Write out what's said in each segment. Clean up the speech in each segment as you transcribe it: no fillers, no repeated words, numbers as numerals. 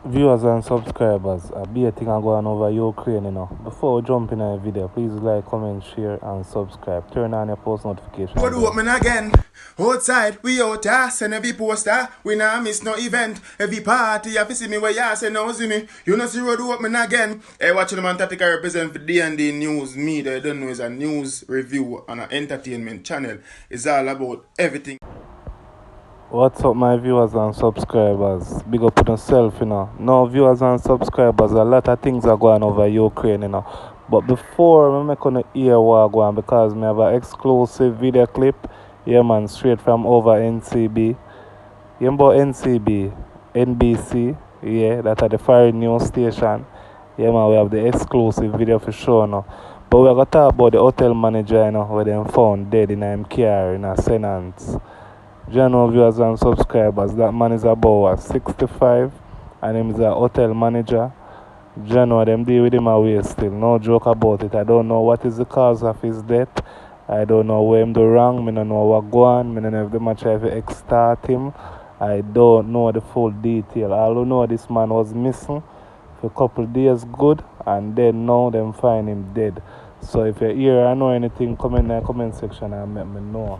Viewers and subscribers, a big thing are going over Ukraine, Before we jump in a video, please like, comment, share, and subscribe. Turn on your post notifications. What do open again? Outside, we out here, send every poster. We nah miss no event. Every party, you see me where you say no see me. You know see road open again. Hey, watching the man Tatika represent for D&D News Media. You don't know it's a news review and an entertainment channel. It's all about everything. What's up, my viewers and subscribers? Big up on yourself, Now, viewers and subscribers, a lot of things are going over Ukraine, But before I'm gonna hear what going because I have an exclusive video clip, yeah, man, straight from over NCB. You know NCB, NBC, yeah, that are the foreign news station. Yeah, man, we have the exclusive video for sure, But we're gonna talk about the hotel manager, where they found dead in a car in a sentence. General viewers and subscribers, that man is about 65 and him is a hotel manager. General, them deal with him away still. No joke about it. I don't know what is the cause of his death. I don't know where him do wrong. I don't know what go on. I don't know if they might try to extort him. I don't know the full detail. All I know this man was missing for a couple of days good and then now them find him dead. So if you hear or know anything, comment in the comment section and let me know.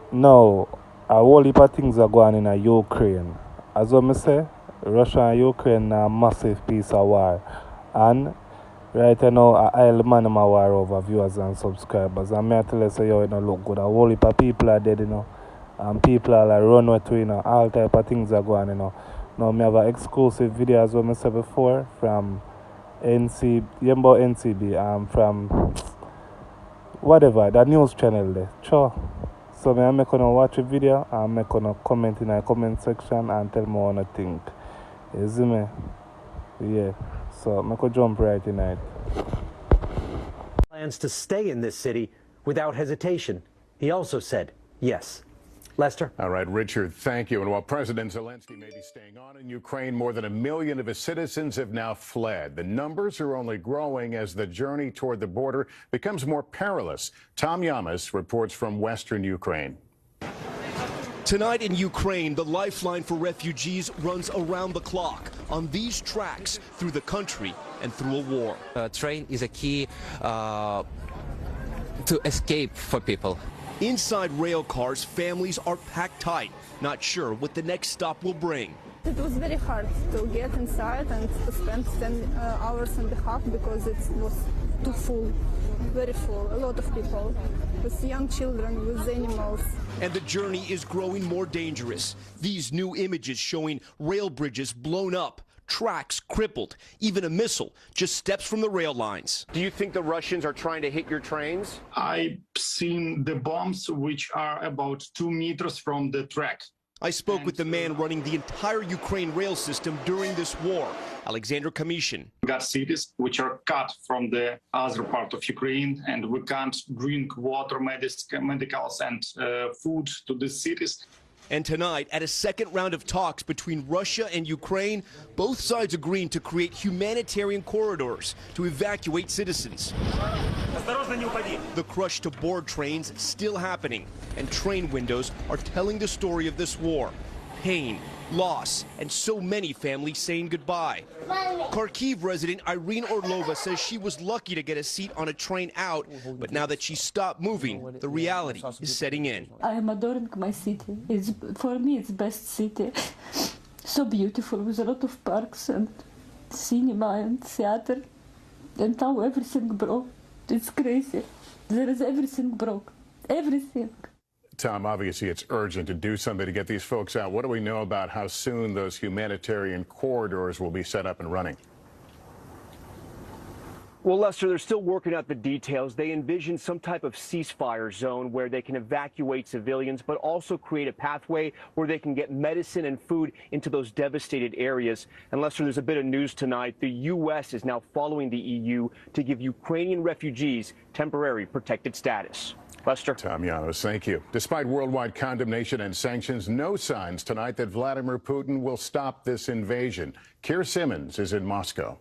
Now, a whole heap of things are going on in Ukraine. As I say, Russia and Ukraine are a massive piece of war. And right now, I man in my war over viewers and subscribers. And I tell you, say, it don't look good. A whole heap of people are dead, And people are like run with all type of things are going on, Now, I have an exclusive video, as I said before, from NCB, from whatever, the news channel there. Sure. So I'm gonna watch a video and I'm gonna comment in the comment section and tell me what I think. You see me? Yeah. So I'm gonna jump right in it. Plans to stay in this city without hesitation. He also said yes. Lester? All right, Richard, thank you. And while President Zelensky may be staying on in Ukraine, more than 1 million of his citizens have now fled. The numbers are only growing as the journey toward the border becomes more perilous. Tom Yamas reports from western Ukraine. Tonight in Ukraine, the lifeline for refugees runs around the clock on these tracks through the country and through a war. Train is a key to escape for people. Inside rail cars, families are packed tight, not sure what the next stop will bring. It was very hard to get inside and to spend 10 hours and a half because it was too full, very full, a lot of people, with young children, with animals. And the journey is growing more dangerous. These new images showing rail bridges blown up, tracks crippled, even a missile just steps from the rail lines. Do you think the Russians are trying to hit your trains? I've seen the bombs which are about 2 meters from the track. I spoke with the man running the entire Ukraine rail system during this war, Alexander Kamishin. We got cities which are cut from the other part of Ukraine, and we can't bring water, medicals, and food to these cities. And tonight, at a second round of talks between Russia and Ukraine, both sides agreeing to create humanitarian corridors to evacuate citizens. The crush to board trains still happening, and train windows are telling the story of this war. Pain, loss, and so many families saying goodbye. Kharkiv resident Irene Orlova says she was lucky to get a seat on a train out, but now that she's stopped moving, the reality is setting in. I am adoring my city. For me, it's best city. So beautiful, with a lot of parks and cinema and theater. And now everything broke. It's crazy. There is everything broke. Everything. Tom, obviously it's urgent to do something to get these folks out. What do we know about how soon those humanitarian corridors will be set up and running? Well, Lester, they're still working out the details. They envision some type of ceasefire zone where they can evacuate civilians, but also create a pathway where they can get medicine and food into those devastated areas. And Lester, there's a bit of news tonight. The U.S. is now following the EU to give Ukrainian refugees temporary protected status. Lester. Tom Yanos, thank you. Despite worldwide condemnation and sanctions, no signs tonight that Vladimir Putin will stop this invasion. Keir Simmons is in Moscow.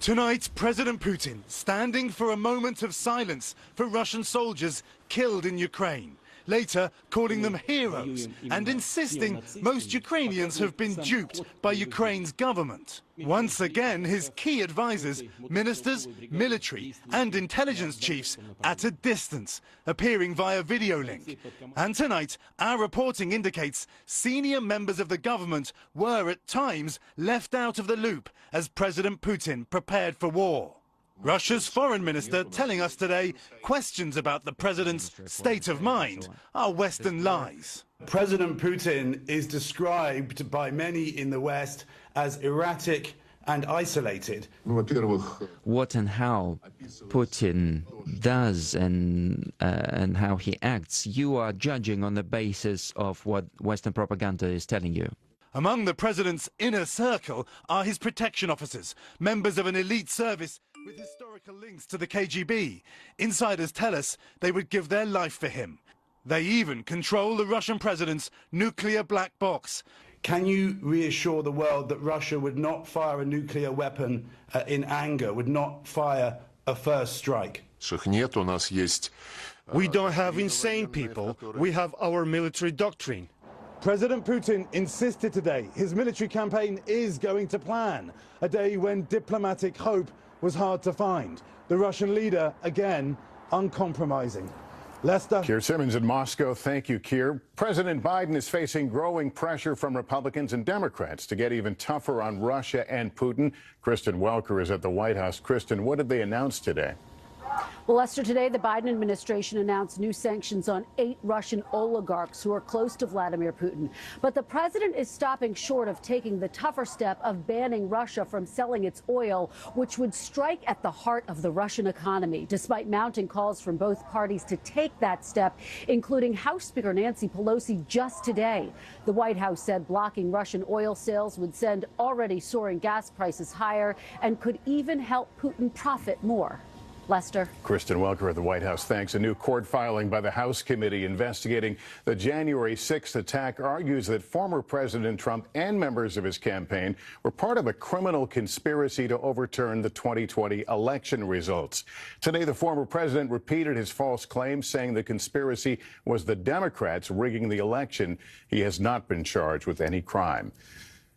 Tonight, President Putin standing for a moment of silence for Russian soldiers killed in Ukraine, later calling them heroes and insisting most Ukrainians have been duped by Ukraine's government. Once again, his key advisors, ministers, military and intelligence chiefs at a distance, appearing via video link. And tonight, our reporting indicates senior members of the government were at times left out of the loop as President Putin prepared for war. Russia's foreign minister telling us today questions about the president's state of mind are Western lies. President Putin is described by many in the West as erratic and isolated. What and how Putin does and how he acts, you are judging on the basis of what Western propaganda is telling you. Among the president's inner circle are his protection officers, members of an elite service with historical links to the KGB. Insiders tell us they would give their life for him. They even control the Russian president's nuclear black box. Can you reassure the world that Russia would not fire a nuclear weapon in anger, would not fire a first strike? We don't have insane people, we have our military doctrine. President Putin insisted today his military campaign is going to plan, a day when diplomatic hope was hard to find. The Russian leader, again, uncompromising. Lester? Keir Simmons in Moscow. Thank you, Keir. President Biden is facing growing pressure from Republicans and Democrats to get even tougher on Russia and Putin. Kristen Welker is at the White House. Kristen, what did they announce today? Well, Lester, today the Biden administration announced new sanctions on 8 Russian oligarchs who are close to Vladimir Putin. But the president is stopping short of taking the tougher step of banning Russia from selling its oil, which would strike at the heart of the Russian economy, despite mounting calls from both parties to take that step, including House Speaker Nancy Pelosi just today. The White House said blocking Russian oil sales would send already soaring gas prices higher and could even help Putin profit more. Lester. Kristen Welker at the White House. Thanks. A new court filing by the House committee investigating the January 6th attack argues that former President Trump and members of his campaign were part of a criminal conspiracy to overturn the 2020 election results. Today, the former president repeated his false claims, saying the conspiracy was the Democrats rigging the election. He has not been charged with any crime.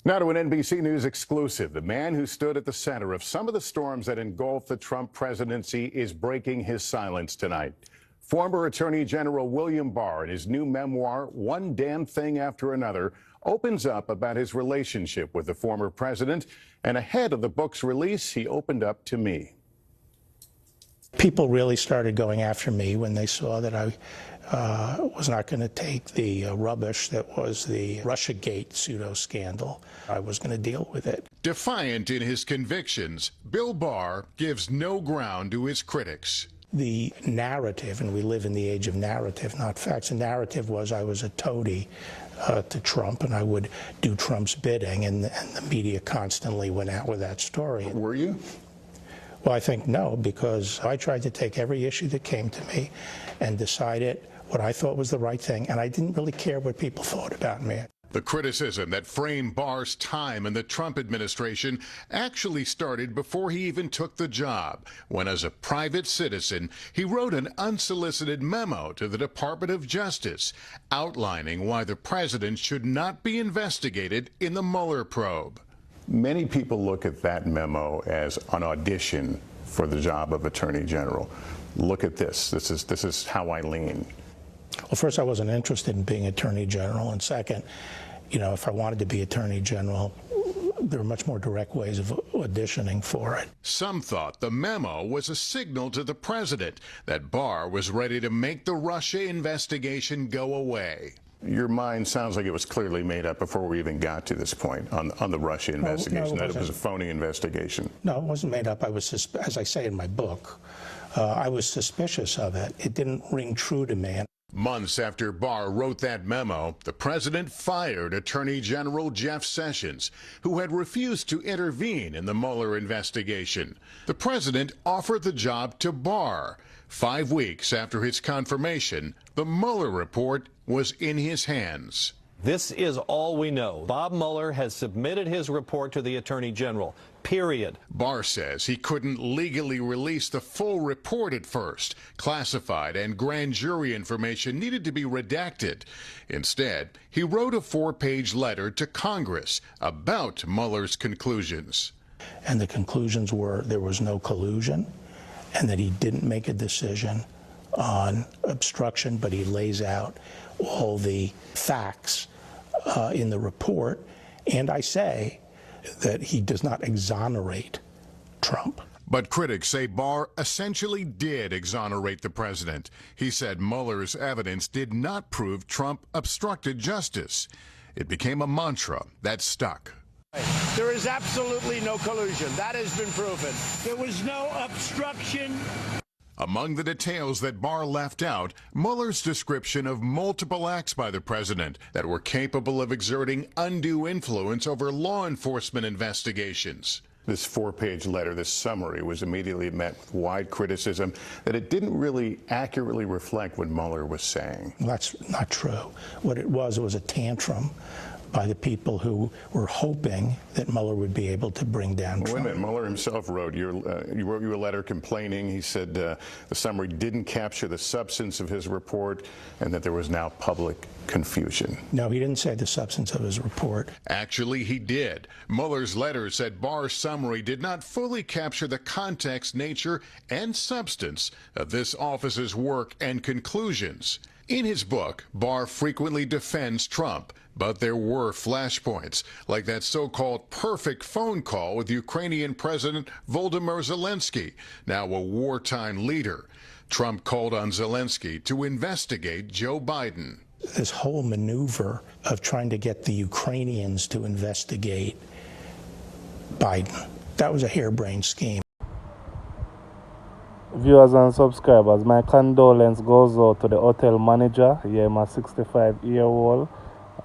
Now to an NBC News exclusive. The man who stood at the center of some of the storms that engulfed the Trump presidency is breaking his silence tonight. Former Attorney General William Barr, in his new memoir, One Damn Thing After Another, opens up about his relationship with the former president. And ahead of the book's release, he opened up to me. People really started going after me when they saw that I was not going to take the rubbish that was the Russiagate pseudo-scandal. I was going to deal with it. Defiant in his convictions, Bill Barr gives no ground to his critics. The narrative, and we live in the age of narrative, not facts. The narrative was I was a toady to Trump, and I would do Trump's bidding, and the media constantly went out with that story. Were you? Well, I think no, because I tried to take every issue that came to me and decided what I thought was the right thing, and I didn't really care what people thought about me. The criticism that framed Barr's time in the Trump administration actually started before he even took the job, when as a private citizen, he wrote an unsolicited memo to the Department of Justice outlining why the president should not be investigated in the Mueller probe. Many people look at that memo as an audition for the job of Attorney General. Look at this. This is how I lean. Well, first, I wasn't interested in being Attorney General, and second, you know, if I wanted to be Attorney General, there are much more direct ways of auditioning for it. Some thought the memo was a signal to the president that Barr was ready to make the Russia investigation go away. Your mind sounds like it was clearly made up before we even got to this point on the Russia investigation, that it was a phony investigation. No, it wasn't made up. I was, as I say in my book, I was suspicious of it. It didn't ring true to me. Months after Barr wrote that memo, the president fired Attorney General Jeff Sessions, who had refused to intervene in the Mueller investigation. The president offered the job to Barr. 5 weeks after his confirmation, the Mueller report was in his hands. This is all we know. Bob Mueller has submitted his report to the Attorney General. Period. Barr says he couldn't legally release the full report at first. Classified and grand jury information needed to be redacted. Instead, he wrote a 4-page letter to Congress about Mueller's conclusions. And the conclusions were there was no collusion and that he didn't make a decision on obstruction, but he lays out all the facts in the report. And I say that he does not exonerate Trump. But critics say Barr essentially did exonerate the president. He said Mueller's evidence did not prove Trump obstructed justice. It became a mantra that stuck. There is absolutely no collusion. That has been proven. There was no obstruction. Among the details that Barr left out, Mueller's description of multiple acts by the president that were capable of exerting undue influence over law enforcement investigations. This 4-page letter, this summary, was immediately met with wide criticism that it didn't really accurately reflect what Mueller was saying. That's not true. What it was a tantrum by the people who were hoping that Mueller would be able to bring down Trump. Wait a minute, Mueller himself wrote you a letter complaining. He said the summary didn't capture the substance of his report and that there was now public confusion. No, he didn't say the substance of his report. Actually, he did. Mueller's letter said Barr's summary did not fully capture the context, nature, and substance of this office's work and conclusions. In his book, Barr frequently defends Trump, but there were flashpoints, like that so-called perfect phone call with Ukrainian President Volodymyr Zelensky, now a wartime leader. Trump called on Zelensky to investigate Joe Biden. This whole maneuver of trying to get the Ukrainians to investigate Biden, that was a harebrained scheme. Viewers and subscribers, my condolence goes out to the hotel manager. Yeah, my 65-year-old,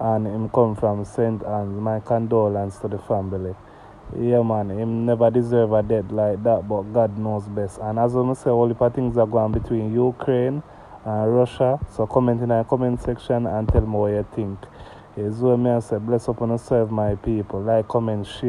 and him come from St. Anne's. My condolence to the family. Yeah, man, him never deserve a death like that, but God knows best. And as I say, all the things are going between Ukraine and Russia. So comment in the comment section and tell me what you think. It's what me I say, bless up and serve my people. Like, comment, share.